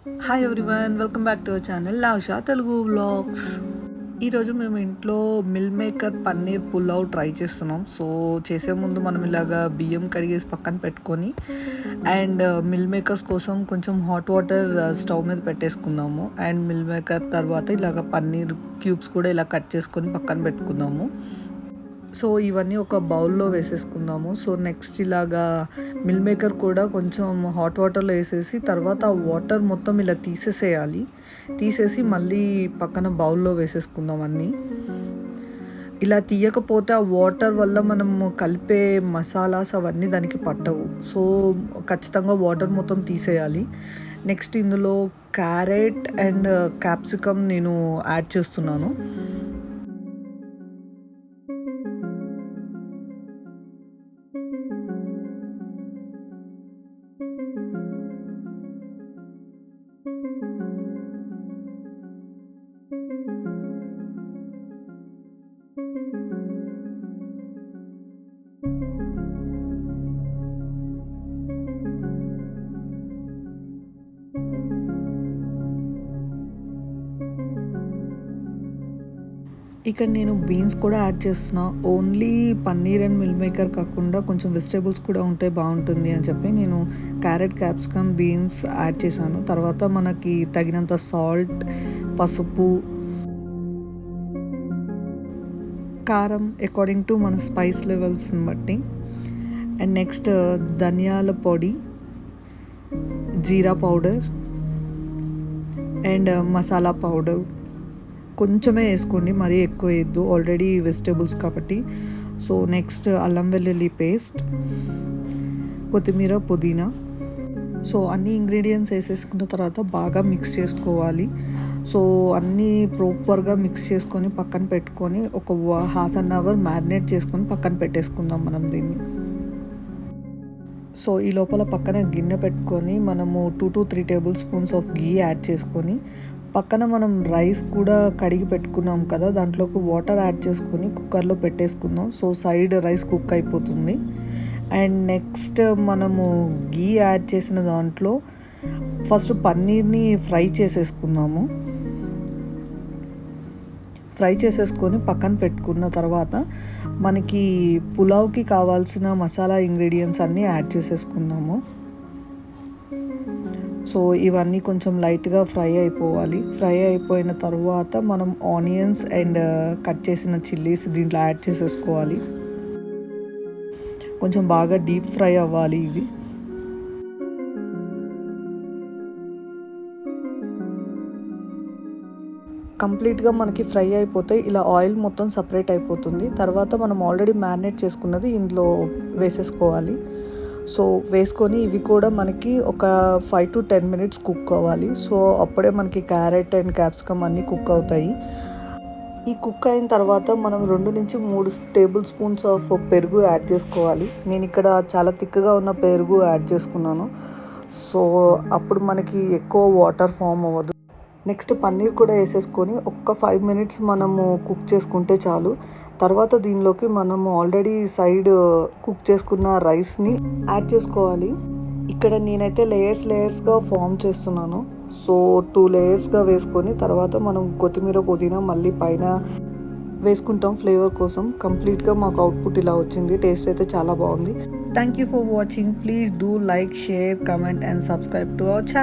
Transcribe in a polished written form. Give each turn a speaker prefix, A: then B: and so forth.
A: Hi everyone, welcome back to our channel Lavusha Telugu vlogs. ఈరోజు మేము ఇంట్లో meal maker paneer pulao try చేస్తున్నాం. సో చేసే ముందు మనం ఇలాగా బియ్యం కడిగేసి పక్కన పెట్టుకొని అండ్ మిల్ మేకర్స్ కోసం కొంచెం హాట్ వాటర్ స్టవ్ మీద పెట్టేసుకుందాము. అండ్ మిల్ మేకర్ తర్వాత ఇలాగ పన్నీర్ క్యూబ్స్ కూడా ఇలా కట్ చేసుకొని పక్కన పెట్టుకుందాము. సో ఇవన్నీ ఒక బౌల్లో వేసేసుకుందాము. సో నెక్స్ట్ ఇలాగా మిల్ మేకర్ కూడా కొంచెం హాట్ వాటర్లో వేసేసి తర్వాత ఆ వాటర్ మొత్తం ఇలా తీసేసి మళ్ళీ పక్కన బౌల్లో వేసేసుకుందాం అన్నీ. ఇలా తీయకపోతే ఆ వాటర్ వల్ల మనము కలిపే మసాలాస్ అవన్నీ దానికి పట్టవు. సో ఖచ్చితంగా వాటర్ మొత్తం తీసేయాలి. నెక్స్ట్ ఇందులో క్యారెట్ అండ్ క్యాప్సికమ్ నేను యాడ్ చేస్తున్నాను. ఇక్కడ నేను బీన్స్ కూడా యాడ్ చేస్తున్నా. Only paneer and meal maker కాకుండా కొంచెం వెజిటేబుల్స్ కూడా ఉంటే బాగుంటుంది అని చెప్పి నేను క్యారెట్, క్యాప్సికమ్, బీన్స్ యాడ్ చేశాను. తర్వాత మనకి తగినంత సాల్ట్, పసుపు, కారం అకార్డింగ్ టు మన స్పైస్ లెవెల్స్ని బట్టి, అండ్ నెక్స్ట్ ధనియాల పొడి, జీరా పౌడర్ అండ్ మసాలా పౌడర్ కొంచెమే వేసుకోండి, మరీ ఎక్కువ వేయద్దు, ఆల్రెడీ వెజిటేబుల్స్ కాబట్టి. సో నెక్స్ట్ అల్లం వెల్లుల్లి పేస్ట్, కొత్తిమీర, పుదీనా. సో అన్ని ఇంగ్రీడియంట్స్ వేసేసుకున్న తర్వాత బాగా మిక్స్ చేసుకోవాలి. సో అన్నీ ప్రాపర్గా మిక్స్ చేసుకొని పక్కన పెట్టుకొని ఒక హాఫ్ అన్ అవర్ మ్యారినేట్ చేసుకొని పక్కన పెట్టేసుకుందాం మనం దీన్ని. సో ఈ లోపల పక్కన గిన్నె పెట్టుకొని మనము 2 to 3 table spoons of ghee add చేసుకొని పక్కన మనం రైస్ కూడా కడిగి పెట్టుకున్నాం కదా, దాంట్లోకి వాటర్ యాడ్ చేసుకొని కుక్కర్లో పెట్టేసుకుందాం. సో సైడ్ రైస్ కుక్ అయిపోతుంది. అండ్ నెక్స్ట్ మనము గీ యాడ్ చేసిన దాంట్లో ఫస్ట్ పన్నీర్ని ఫ్రై చేసేసుకొని పక్కన పెట్టుకున్న తర్వాత మనకి పులావ్కి కావాల్సిన మసాలా ఇంగ్రీడియంట్స్ అన్నీ యాడ్ చేసేసుకుందాము. సో ఇవన్నీ కొంచెం లైట్గా ఫ్రై అయిపోవాలి. ఫ్రై అయిపోయిన తర్వాత మనం ఆనియన్స్ అండ్ కట్ చేసిన చిల్లీస్ దీంట్లో యాడ్ చేసేసుకోవాలి. కొంచెం బాగా డీప్ ఫ్రై అవ్వాలి ఇవి. కంప్లీట్గా మనకి ఫ్రై అయిపోతే ఇలా ఆయిల్ మొత్తం సపరేట్ అయిపోతుంది. తర్వాత మనం ఆల్రెడీ మ్యారినేట్ చేసుకున్నది ఇందులో వేసేసుకోవాలి. సో వేసుకొని ఇవి కూడా మనకి ఒక 5 to 10 minutes కుక్ అవ్వాలి. సో అప్పుడే మనకి క్యారెట్ అండ్ క్యాప్సికమ్ అన్నీ కుక్ అవుతాయి. ఈ కుక్ అయిన తర్వాత మనం 2 నుంచి 3 టేబుల్ స్పూన్స్ ఆఫ్ పెరుగు యాడ్ చేసుకోవాలి. నేను ఇక్కడ చాలా థిక్గా ఉన్న పెరుగు యాడ్ చేసుకున్నాను. సో అప్పుడు మనకి ఎక్కువ వాటర్ ఫామ్ అవ్వదు. నెక్స్ట్ పన్నీర్ కూడా వేసేసుకొని ఒక్క 5 minutes మనము కుక్ చేసుకుంటే చాలు. తర్వాత దీనిలోకి మనము ఆల్రెడీ సైడ్ కుక్ చేసుకున్న రైస్ని యాడ్ చేసుకోవాలి. ఇక్కడ నేనైతే లేయర్స్గా ఫామ్ చేస్తున్నాను. సో 2 layers వేసుకొని తర్వాత మనం కొత్తిమీర, పుదీనా మళ్ళీ పైన వేసుకుంటాం ఫ్లేవర్ కోసం. కంప్లీట్గా మాకు అవుట్పుట్ ఇలా వచ్చింది. టేస్ట్ అయితే చాలా బాగుంది. Thank you for watching. Please do like, share, comment and subscribe to our channel.